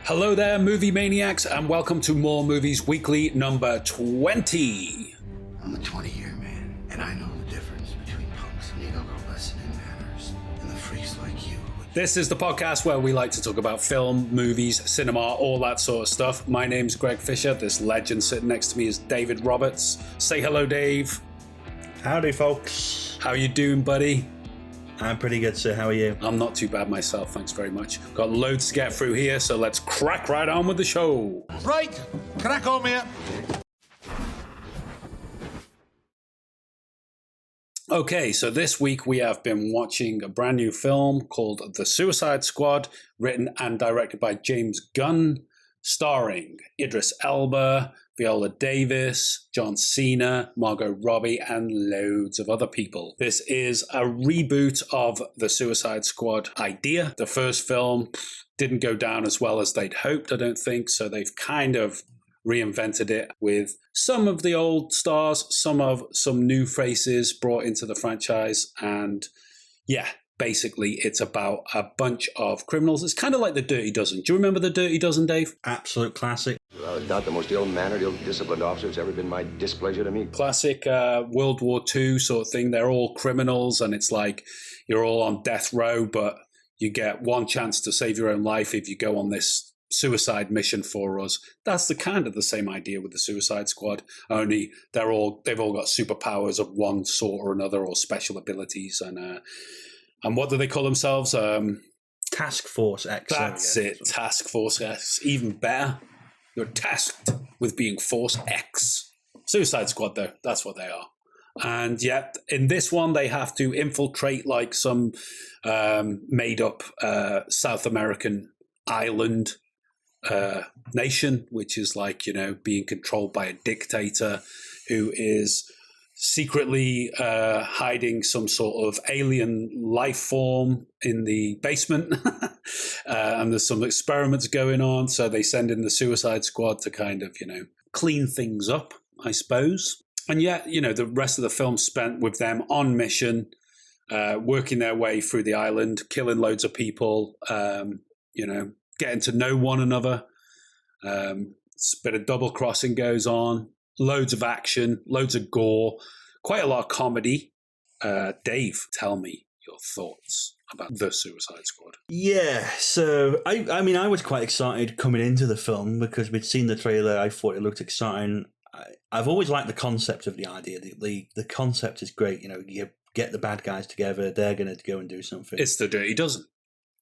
Hello there, movie maniacs, and welcome to More Movies Weekly number 20. I'm a 20-year man, and I know the difference between punks and ego go listen in manners and the freaks like you. This is the podcast where we like to talk about film, movies, cinema, all that sort of stuff. My name's Greg Fisher. This legend sitting next to me is David Roberts. Say hello, Dave. Howdy, folks. How you doing, buddy? I'm pretty good, sir. How are you? I'm not too bad myself, thanks very much. Got loads to get through here, so let's crack right on with the show. Right, crack on, mate. Okay, so this week we have been watching a brand new film called The Suicide Squad, written and directed by James Gunn, starring Idris Elba, Viola Davis, John Cena, Margot Robbie, and loads of other people. This is a reboot of the Suicide Squad idea. The first film didn't go down as well as they'd hoped, I don't think, so they've kind of reinvented it with some of the old stars, some new faces brought into the franchise, and yeah, basically it's about a bunch of criminals. It's kind of like The Dirty Dozen. Do you remember The Dirty Dozen, Dave? Absolute classic. Without a doubt, the most ill-mannered, ill-disciplined officer it's ever been my displeasure to meet. Classic World War II sort of thing. They're all criminals, and it's like you're all on death row, but you get one chance to save your own life if you go on this suicide mission for us. That's the kind of the same idea with the Suicide Squad, only they've all got superpowers of one sort or another, or special abilities, and what do they call themselves? Task Force X. That's it, Task Force X. Even better. You're tasked with being Force X. Suicide Squad, though, that's what they are. And yet, in this one, they have to infiltrate like some made-up South American island nation, which is like, being controlled by a dictator who is secretly hiding some sort of alien life form in the basement. And there's some experiments going on. So they send in the Suicide Squad to kind of, clean things up, I suppose. And yet, the rest of the film spent with them on mission, working their way through the island, killing loads of people, getting to know one another. A bit of double crossing goes on. Loads of action, loads of gore, quite a lot of comedy. Dave, tell me your thoughts about The Suicide Squad. Yeah, so I mean, I was quite excited coming into the film because we'd seen the trailer. I thought it looked exciting. I've always liked the concept of the idea. The concept is great. You get the bad guys together. They're going to go and do something. It's The Dirty Dozen.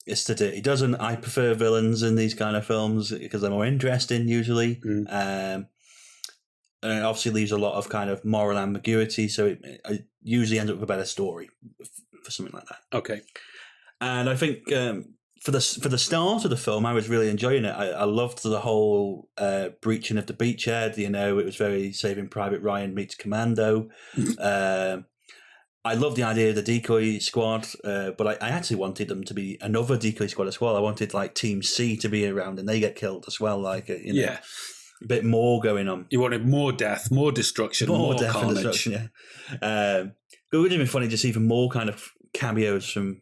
It's The Dirty Dozen. I prefer villains in these kind of films because they're more interesting usually. And it obviously leaves a lot of kind of moral ambiguity, so it usually ends up with a better story for something like that. Okay. And I think for the start of the film, I was really enjoying it. I loved the whole breaching of the beachhead. It was very Saving Private Ryan meets Commando. I love the idea of the decoy squad, but I actually wanted them to be another decoy squad as well. I wanted like Team C to be around and they get killed as well. Yeah. A bit more going on. You wanted more death, more destruction, more death carnage. And destruction, yeah. It would have been funny to see even more kind of cameos from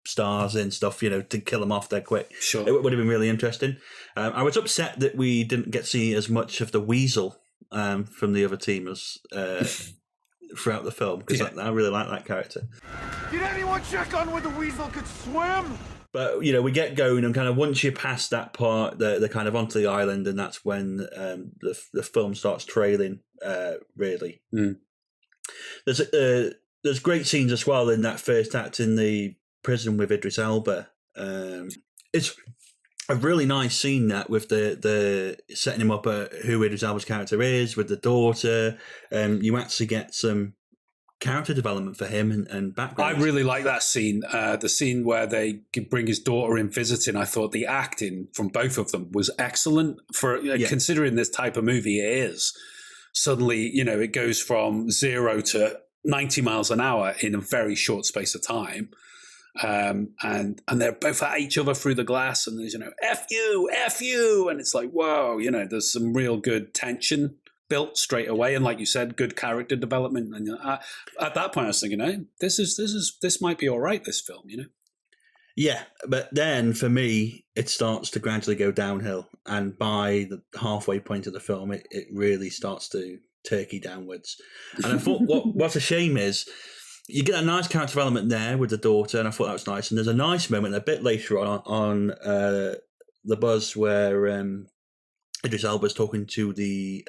stars and stuff, to kill them off there quick. Sure. It would have been really interesting. I was upset that we didn't get to see as much of the Weasel from the other team as throughout the film, because I really like that character. Did anyone check on whether the Weasel could swim? But, we get going, and kind of once you're past that part, they're kind of onto the island, and that's when the film starts trailing, really. There's great scenes as well in that first act in the prison with Idris Elba. It's a really nice scene that with the setting him up who Idris Elba's character is, with the daughter. You actually get some character development for him and background. I really like that scene. The scene where they bring his daughter in visiting. I thought the acting from both of them was excellent for considering this type of movie it is. Suddenly, it goes from 0 to 90 miles an hour in a very short space of time. And they're both at each other through the glass, and there's, F you. And it's like, whoa, there's some real good tension built straight away, and like you said, good character development. And at that point, I was thinking, this might be all right. This film, Yeah, but then for me, it starts to gradually go downhill. And by the halfway point of the film, it really starts to turkey downwards. And I thought what's a shame is you get a nice character development there with the daughter, and I thought that was nice. And there's a nice moment a bit later on the buzz where Idris Elba's talking to the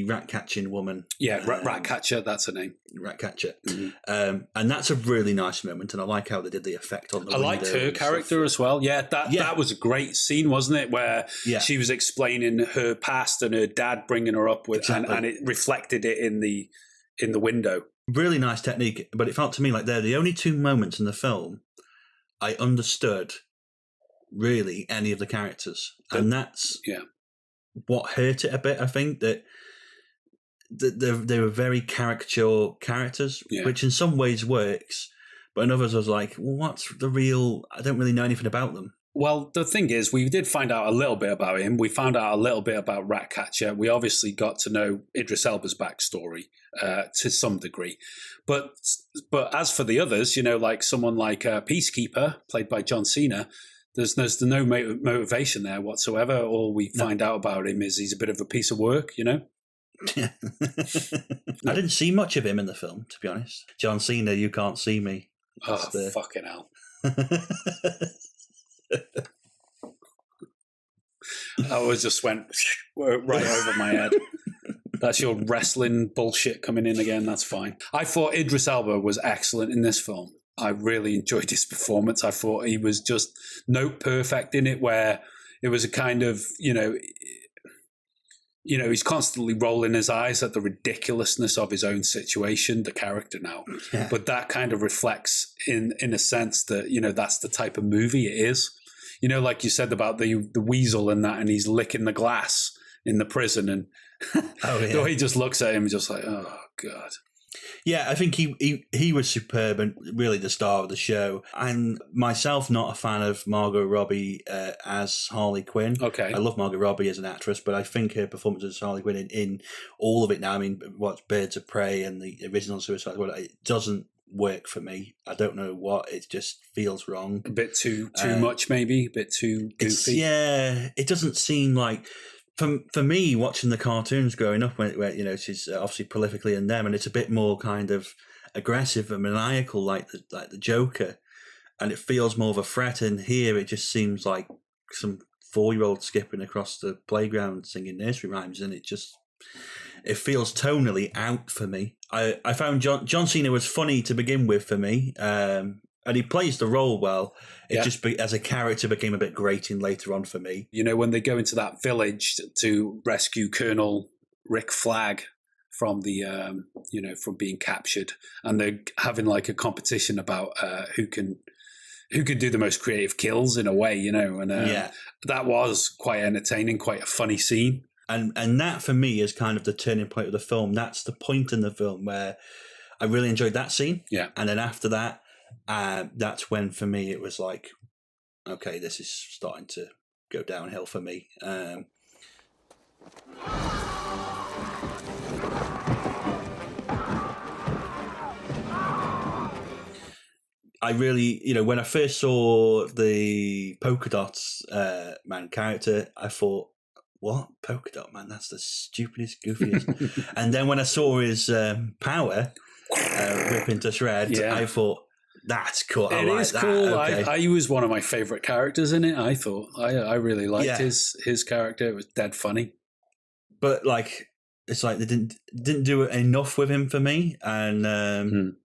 rat catching woman. Yeah, rat catcher, that's her name. Rat catcher. Mm-hmm. And that's a really nice moment, and I like how they did the effect on the I liked her character as well. Yeah, that was a great scene, wasn't it? Where she was explaining her past and her dad bringing her up with, and it reflected it in the window. Really nice technique, but it felt to me like they're the only two moments in the film I understood really any of the characters, and that's what hurt it a bit. I think that they were very caricature characters, which in some ways works, but in others I was like, well, what's the real? I don't really know anything about them. Well, the thing is, we did find out a little bit about him. We found out a little bit about Ratcatcher. We obviously got to know Idris Elba's backstory to some degree. But as for the others, like someone like Peacekeeper, played by John Cena, there's no motivation there whatsoever. All we find out about him is he's a bit of a piece of work, I didn't see much of him in the film, to be honest. John Cena, you can't see me. Fucking hell. I just went right over my head. That's your wrestling bullshit coming in again. That's fine. I thought Idris Elba was excellent in this film. I really enjoyed his performance. I thought he was just note perfect in it, where it was a kind of, he's constantly rolling his eyes at the ridiculousness of his own situation, the character now. Yeah. But that kind of reflects in a sense that, that's the type of movie it is. Like you said about the weasel and that, and he's licking the glass in the prison, and the way he just looks at him, just like, oh, God. Yeah, I think he was superb and really the star of the show. And myself, not a fan of Margot Robbie as Harley Quinn. Okay. I love Margot Robbie as an actress, but I think her performance as Harley Quinn in all of it now, I mean, what's Birds of Prey and the original Suicide Squad, it doesn't work for me. I don't know what, it just feels wrong. A bit too much, maybe? A bit too goofy? It doesn't seem like... For me, watching the cartoons growing up, where she's obviously prolifically in them, and it's a bit more kind of aggressive and maniacal, like the Joker, and it feels more of a threat. And here, it just seems like some 4-year-old skipping across the playground singing nursery rhymes, and it feels tonally out for me. I found John Cena was funny to begin with for me. And he plays the role well. It just as a character became a bit grating later on for me. When they go into that village to rescue Colonel Rick Flag from the, from being captured, and they're having like a competition about who can do the most creative kills in a way, and that was quite entertaining, quite a funny scene. And that for me is kind of the turning point of the film. That's the point in the film where I really enjoyed that scene. Yeah, and then after that. That's when for me it was like, okay, this is starting to go downhill for me. I really, when I first saw the polka dots man character, I thought, what? Polka dot man? That's the stupidest, goofiest. And then when I saw his power rip into shred, I thought, that's cool. It is cool. Okay. He was one of my favorite characters in it. I thought I really liked his character. It was dead funny. But it's like they didn't do it enough with him for me, and and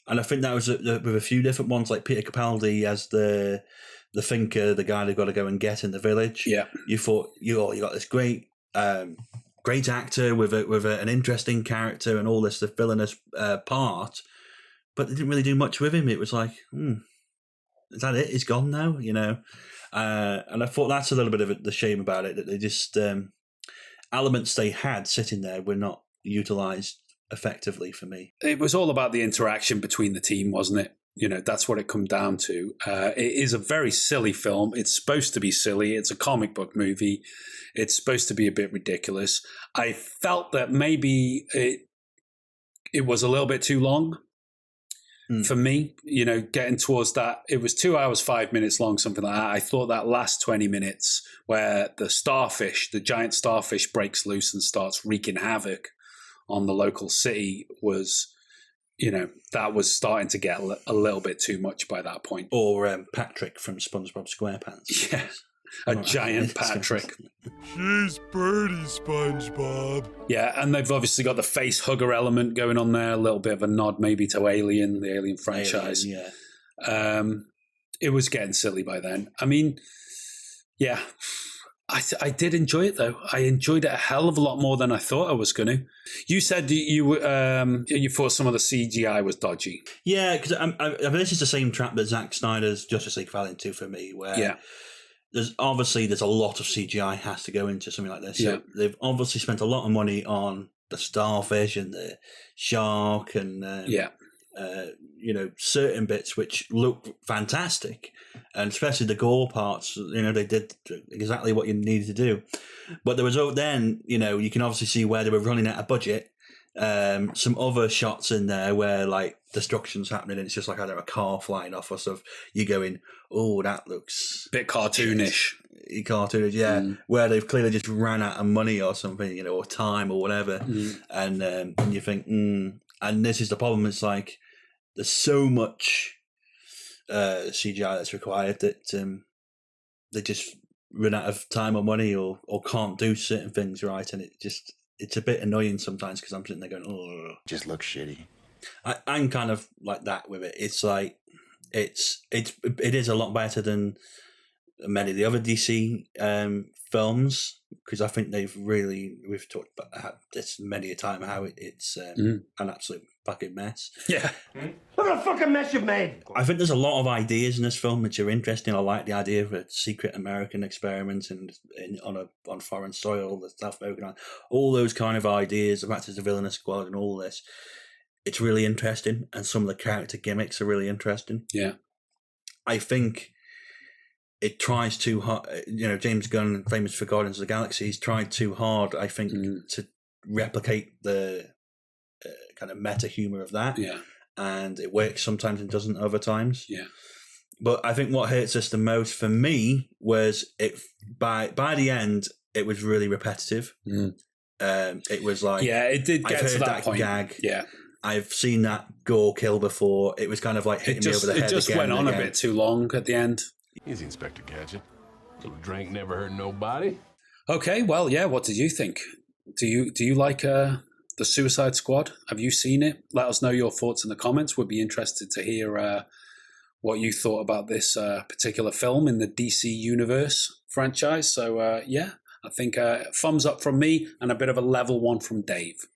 I think that was with a few different ones, like Peter Capaldi as the thinker, the guy they've got to go and get in the village. Yeah, you thought you got this great actor with an interesting character and all this the villainous part. But they didn't really do much with him. It was like, is that it? He's gone now, And I thought that's a little bit of the shame about it, that they just, elements they had sitting there were not utilised effectively for me. It was all about the interaction between the team, wasn't it? That's what it come down to. It is a very silly film. It's supposed to be silly. It's a comic book movie. It's supposed to be a bit ridiculous. I felt that maybe it was a little bit too long. for me. Getting towards that, it was 2 hours, 5 minutes long, something like that. I thought that last 20 minutes where the giant starfish breaks loose and starts wreaking havoc on the local city was, that was starting to get a little bit too much by that point. Or Patrick from SpongeBob SquarePants. Yeah. A giant Patrick. She's pretty, SpongeBob. Yeah, and they've obviously got the face hugger element going on there, a little bit of a nod maybe to Alien, the Alien franchise. Alien, yeah. It was getting silly by then. I mean, yeah, I did enjoy it though. I enjoyed it a hell of a lot more than I thought I was going to. You said you thought some of the CGI was dodgy. Yeah, because I mean, this is the same trap that Zack Snyder's Justice League fell into for me, where there's a lot of CGI has to go into something like this. So they've obviously spent a lot of money on the starfish and the shark and certain bits which look fantastic, and especially the gore parts. They did exactly what you needed to do. But there was then you can obviously see where they were running out of budget. Some other shots in there where like destruction's happening and it's just like, I don't know, a car flying off or stuff. You're going, oh, that looks a bit cartoonish. Cartoonish, yeah. Where they've clearly just ran out of money or something, or time or whatever. And you think, and this is the problem. It's like there's so much CGI that's required that they just run out of time or money or can't do certain things right, and it's a bit annoying sometimes because I'm sitting there going, oh, Just looks shitty. I'm kind of like that with it. It's like it is a lot better than many of the other DC films, because I think we've talked about this many a time, how it's an absolute fucking mess. Yeah. Look at the fucking mess you've made. I think there's a lot of ideas in this film which are interesting. I like the idea of a secret American experiment on foreign soil, the South American, all those kind of ideas. The fact there's a villainous squad and all this. It's really interesting, and some of the character gimmicks are really interesting. Yeah. I think it tries too hard. James Gunn, famous for Guardians of the Galaxy, he's tried too hard, I think, to replicate the kind of meta humor of that. Yeah. And it works sometimes and doesn't other times. Yeah. But I think what hurts us the most for me was it. By the end, it was really repetitive. It was like, it did get I've to heard that point. Gag. Yeah. I've seen that gore kill before. It was kind of like hitting me over the head. It just went on a bit too long at the end. Easy, Inspector Gadget. Little drink never hurt nobody. Okay, well, yeah. What did you think? Do you like the Suicide Squad? Have you seen it? Let us know your thoughts in the comments. We'd be interested to hear what you thought about this particular film in the DC Universe franchise. So, I think thumbs up from me and a bit of a level 1 from Dave.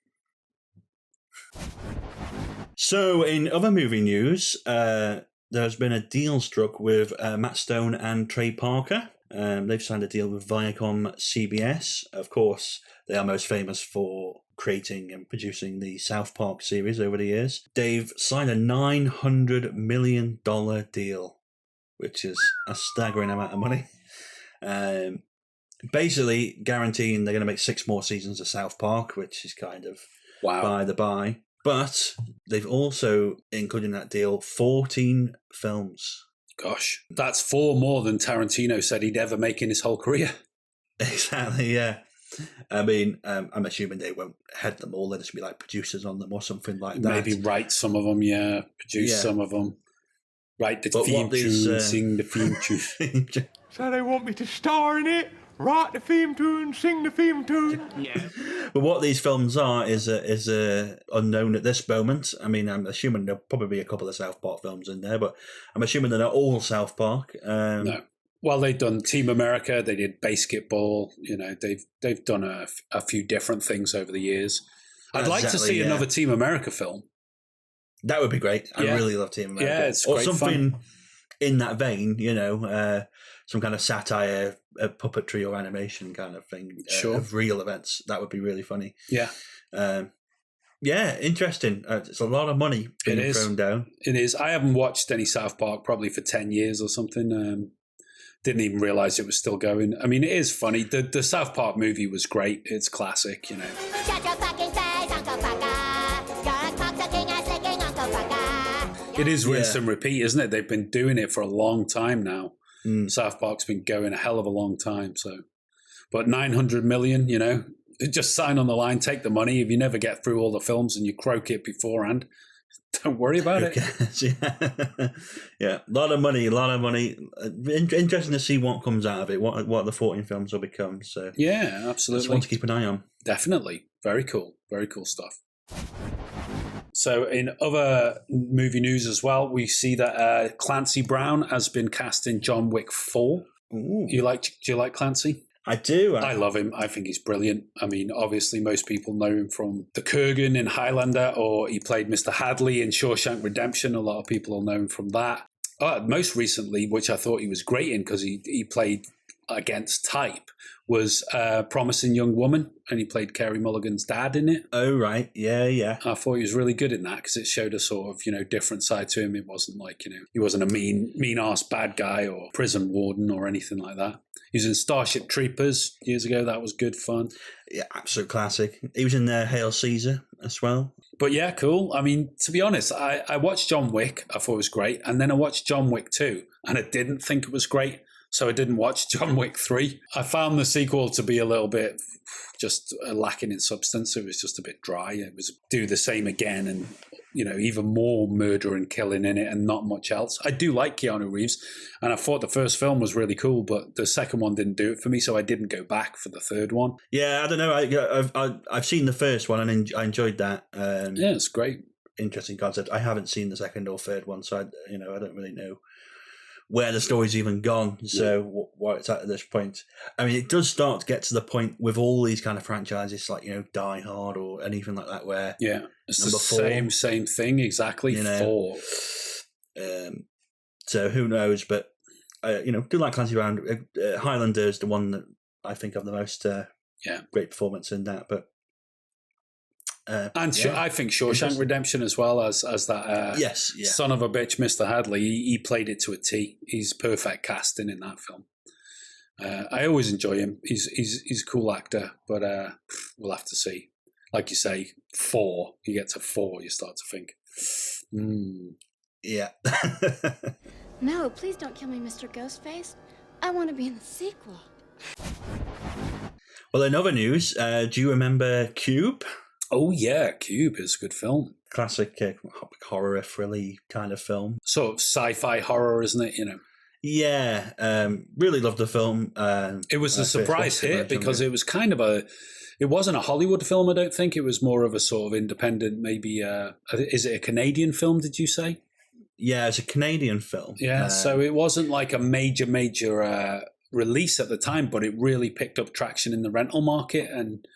So, in other movie news, there's been a deal struck with Matt Stone and Trey Parker. They've signed a deal with ViacomCBS. Of course, they are most famous for creating and producing the South Park series over the years. They've signed a $900 million deal, which is a staggering amount of money. Basically guaranteeing they're going to make 6 more seasons of South Park, which is kind of by the by. But they've also included in that deal 14 films. Gosh, that's 4 more than Tarantino said he'd ever make in his whole career. Exactly, yeah. I mean, I'm assuming they won't head them all. They'll just be like producers on them or something like that. Maybe write some of them, produce some of them. Write the theme tune, sing the theme tune. So they want me to star in it, write the theme tune, sing the theme tune. Yeah. But what these films are is unknown at this moment. I mean, I'm assuming there'll probably be a couple of South Park films in there, but I'm assuming they're not all South Park. No. Well, they've done Team America. They did Basketball. They've done a few different things over the years. I'd like to see another Team America film. That would be great. I really love Team America. Yeah, it's great something fun. In that vein, some kind of satire, puppetry or animation kind of thing of real events. That would be really funny. Yeah. Interesting. It's a lot of money being thrown down. It is. I haven't watched any South Park probably for 10 years or something. Didn't even realise it was still going. I mean, it is funny. The South Park movie was great. It's classic, Shut your fucking face, Uncle Fucker. You're a cocksucking ass licking Uncle Fucker. It is rinse and repeat, isn't it? They've been doing it for a long time now. South Park's been going a hell of a long time. But 900 million, just sign on the line, take the money. If you never get through all the films and you croak it beforehand, don't worry about it. Yeah, a lot of money. Interesting to see what comes out of it, what the 14 films will become. So yeah, absolutely. It's one to keep an eye on. Definitely. Very cool stuff. So in other movie news as well, we see that Clancy Brown has been cast in John Wick 4. Do you like Clancy? I do. I love him. I think he's brilliant. I mean, obviously, most people know him from the Kurgan in Highlander, or he played Mr. Hadley in Shawshank Redemption. A lot of people will know him from that. Most recently, which I thought he was great in because he played against type, was Promising Young Woman, and he played Carey Mulligan's dad in it. Oh, right. Yeah. I thought he was really good in that because it showed a sort of, different side to him. It wasn't like, he wasn't a mean-ass bad guy or prison warden or anything like that. He was in Starship Troopers years ago. That was good fun. Yeah, absolute classic. He was in Hail Caesar as well. But yeah, cool. I mean, to be honest, I watched John Wick. I thought it was great. And then I watched John Wick 2, and I didn't think it was great. So I didn't watch John Wick 3. I found the sequel to be a little bit just lacking in substance. It was just a bit dry. It was do the same again and, even more murder and killing in it and not much else. I do like Keanu Reeves, and I thought the first film was really cool, but the second one didn't do it for me, so I didn't go back for the third one. Yeah, I don't know. I've seen the first one and I enjoyed that. Yeah, it's great. Interesting concept. I haven't seen the second or third one, so I don't really know where the story's even gone, so what it's at this point. I mean, it does start to get to the point with all these kind of franchises, like, Die Hard or anything like that, where... Yeah, it's the same thing, exactly, 4. So who knows, but, do like Clancy Brown. Highlander is the one that I think of the most great performance in that, but... I think Shawshank Redemption as well as that son of a bitch Mr. Hadley, he played it to a T. He's perfect casting in that film. I always enjoy him. He's a cool actor, but we'll have to see. Like you say, 4. You get to 4, you start to think. Yeah. No, please don't kill me, Mr. Ghostface. I want to be in the sequel. Well, in other news, do you remember Cube? Oh, yeah, Cube is a good film. Classic horror, thrilly kind of film. Sort of sci-fi horror, isn't it? Yeah, really loved the film. It was a surprise hit because it was kind of it wasn't a Hollywood film, I don't think. It was more of a sort of independent, maybe, is it a Canadian film, did you say? Yeah, it's a Canadian film. Yeah, so it wasn't like a major release at the time, but it really picked up traction in the rental market, and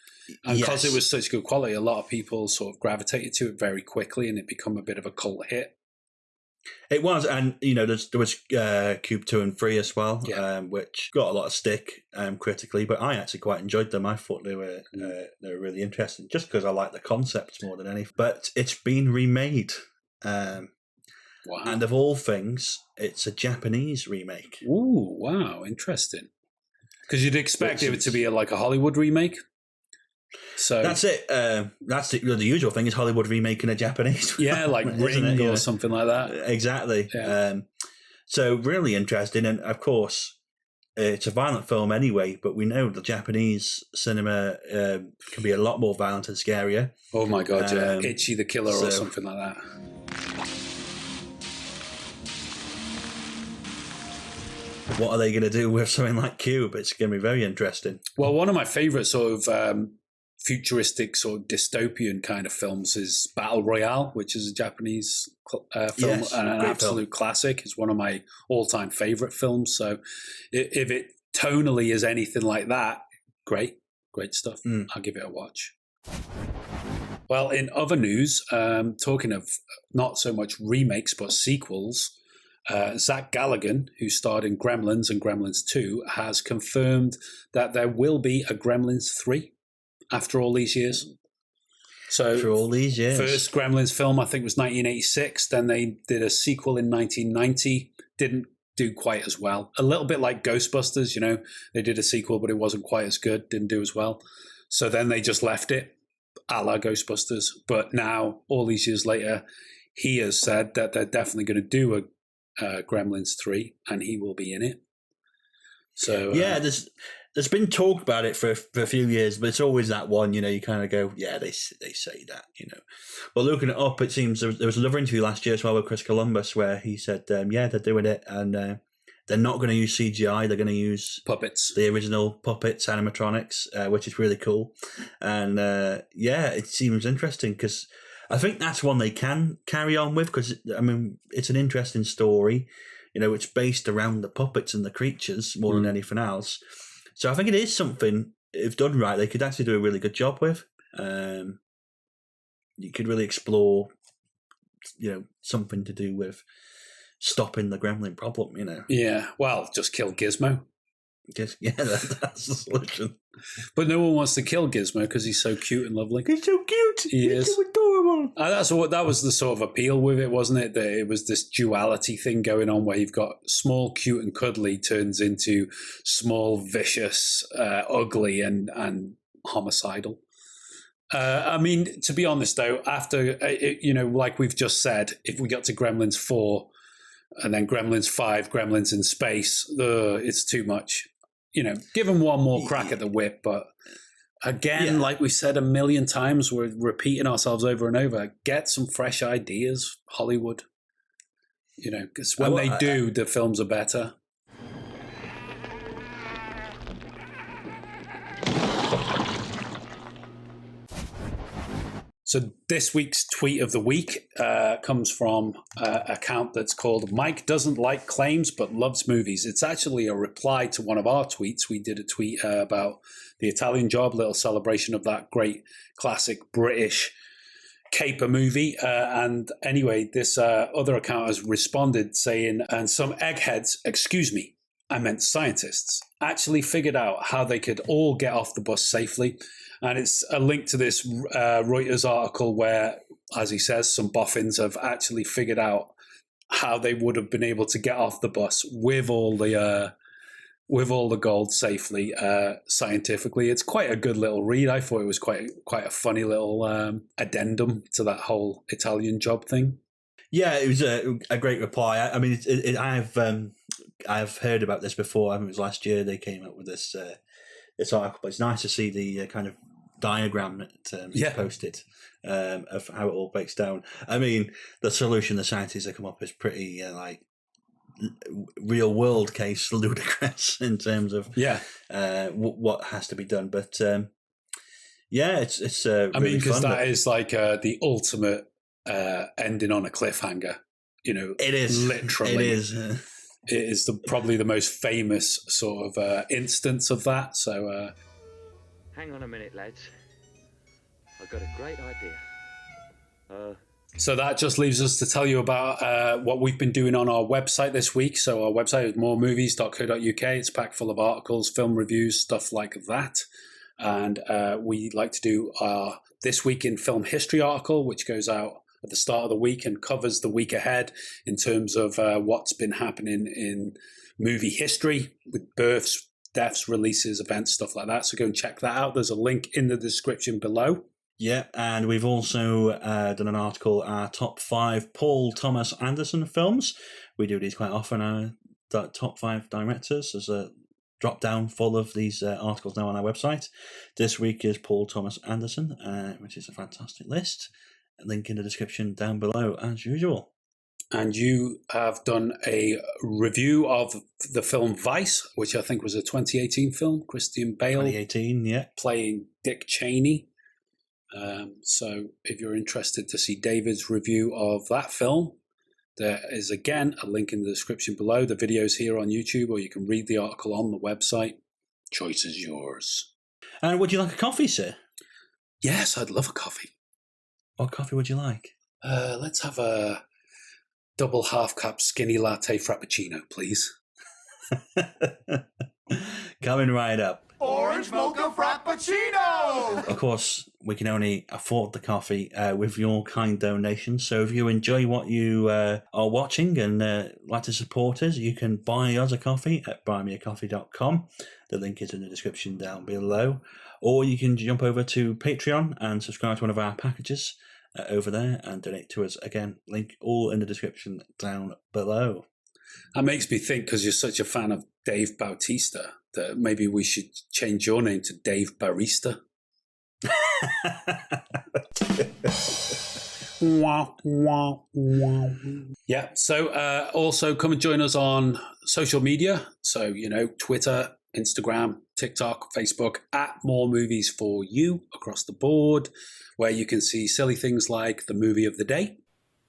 because it was such good quality, a lot of people sort of gravitated to it very quickly, and it became a bit of a cult hit. It was, and there was Cube 2 and 3 as well, which got a lot of stick critically, but I actually quite enjoyed them. I thought they were really interesting, just because I like the concept more than anything. But it's been remade, and of all things, it's a Japanese remake. Ooh, wow, interesting. Because you'd expect it to be like a Hollywood remake. So that's it. That's the usual thing is Hollywood remaking a Japanese. Yeah, like Ring or something like that. Exactly. Yeah. So really interesting, and of course, it's a violent film anyway. But we know the Japanese cinema can be a lot more violent and scarier. Oh my god! Yeah, Itchy the Killer or something like that. What are they going to do with something like Cube? It's going to be very interesting. Well, one of my favourite sort of futuristic sort of dystopian kind of films is Battle Royale, which is a Japanese film and an absolute classic. It's one of my all-time favourite films. So if it tonally is anything like that, great stuff. I'll give it a watch. Well, in other news, talking of not so much remakes but sequels, Zach Galligan, who starred in Gremlins and Gremlins 2, has confirmed that there will be a Gremlins 3 after all these years. So after all these years. First Gremlins film, I think, was 1986. Then they did a sequel in 1990. Didn't do quite as well. A little bit like Ghostbusters, they did a sequel, but it wasn't quite as good. Didn't do as well. So then they just left it, a la Ghostbusters. But now, all these years later, he has said that they're definitely going to do a Gremlins 3, and he will be in it. So yeah, there's been talk about it for a few years, but it's always that one, you kind of go, yeah, they say that, But looking it up, it seems there was another interview last year as well with Chris Columbus where he said, yeah, they're doing it, and they're not going to use CGI, they're going to use puppets, the original puppets, animatronics, which is really cool. And yeah, it seems interesting because I think that's one they can carry on with because, I mean, it's an interesting story. It's based around the puppets and the creatures more than anything else. So I think it is something, if done right, they could actually do a really good job with. You could really explore, something to do with stopping the gremlin problem, Yeah, well, just kill Gizmo. Yeah, that's the solution. But no one wants to kill Gizmo because he's so cute and lovely. He's so cute. He's so adorable. And that was the sort of appeal with it, wasn't it? That it was this duality thing going on where you've got small, cute and cuddly turns into small, vicious, ugly and homicidal. I mean, to be honest, though, after, like we've just said, if we got to Gremlins 4 and then Gremlins 5, Gremlins in space, it's too much. Give them one more crack at the whip. But again, like we said a million times, we're repeating ourselves over and over. Get some fresh ideas, Hollywood. Because when they do, the films are better. So this week's tweet of the week comes from an account that's called Mike Doesn't Like Claims But Loves Movies. It's actually a reply to one of our tweets. We did a tweet about The Italian Job, little celebration of that great classic British caper movie. And anyway, this other account has responded saying, and some eggheads, excuse me, I meant scientists, actually figured out how they could all get off the bus safely. And it's a link to this Reuters article where, as he says, some boffins have actually figured out how they would have been able to get off the bus with all the gold safely, scientifically. It's quite a good little read. I thought it was quite a funny little addendum to that whole Italian Job thing. Yeah, it was a great reply. I mean, I've heard about this before. I think it was last year they came up with this article, but it's nice to see the kind of diagram that posted of how it all breaks down. I mean, the solution the scientists have come up is pretty real world case ludicrous in terms of what has to be done. But it's really, I mean, because that is like the ultimate ending on a cliffhanger. It is literally. It is. It is probably the most famous sort of instance of that. So, hang on a minute, lads. I've got a great idea. So that just leaves us to tell you about what we've been doing on our website this week. So our website is moremovies.co.uk. It's packed full of articles, film reviews, stuff like that. And we like to do our This Week in Film History article, which goes out at the start of the week and covers the week ahead in terms of what's been happening in movie history with births, deaths, releases, events, stuff like that. So go and check that out. There's a link in the description below. Yeah, and we've also done an article, our top 5 Paul Thomas Anderson films. We do these quite often, top 5 directors. There's a drop down full of these articles now on our website. This week is Paul Thomas Anderson, which is a fantastic list. Link in the description down below, as usual. And you have done a review of the film Vice, which I think was a 2018 film. Christian Bale 2018, yeah, playing Dick Cheney. So if you're interested to see David's review of that film, there is, again, a link in the description below. The video's here on YouTube, or you can read the article on the website. Choice is yours. And would you like a coffee, sir? Yes, I'd love a coffee. What coffee would you like? Let's have a double half-cup skinny latte frappuccino, please. Coming right up. Orange mocha frappuccino! Of course, we can only afford the coffee with your kind donations. So if you enjoy what you are watching and like to support us, you can buy us a coffee at buymeacoffee.com. The link is in the description down below. Or you can jump over to Patreon and subscribe to one of our packages. over there and donate to us. Again, link all in the description down below. That makes me think, because you're such a fan of Dave Bautista, that maybe we should change your name to Dave Barista. Yeah, so also come and join us on social media. So, Twitter, Instagram, TikTok, Facebook, at More Movies For You across the board, where you can see silly things like the movie of the day.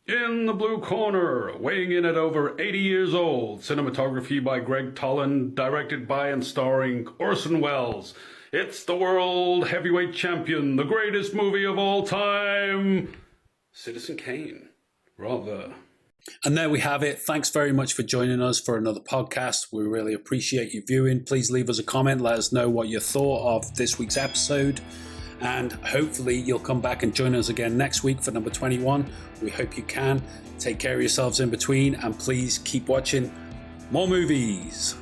In the blue corner, weighing in at over 80 years old, cinematography by Greg Tolan, directed by and starring Orson Welles. It's the world heavyweight champion, the greatest movie of all time, Citizen Kane. Rather. And there we have it. Thanks very much for joining us for another podcast. We really appreciate you viewing. Please leave us a comment. Let us know what you thought of this week's episode. And hopefully you'll come back and join us again next week for number 21. We hope you can. Take care of yourselves in between, and please keep watching more movies.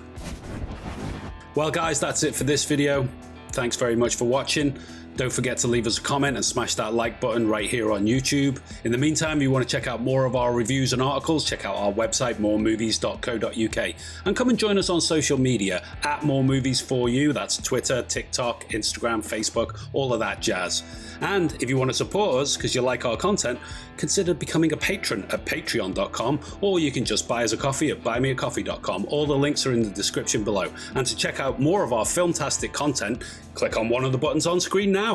Well, guys, that's it for this video. Thanks very much for watching. Don't forget to leave us a comment and smash that like button right here on YouTube. In the meantime, if you want to check out more of our reviews and articles, check out our website, moremovies.co.uk. And come and join us on social media, at More Movies For You. That's Twitter, TikTok, Instagram, Facebook, all of that jazz. And if you want to support us because you like our content, consider becoming a patron at patreon.com, or you can just buy us a coffee at buymeacoffee.com. All the links are in the description below. And to check out more of our filmtastic content, click on one of the buttons on screen now.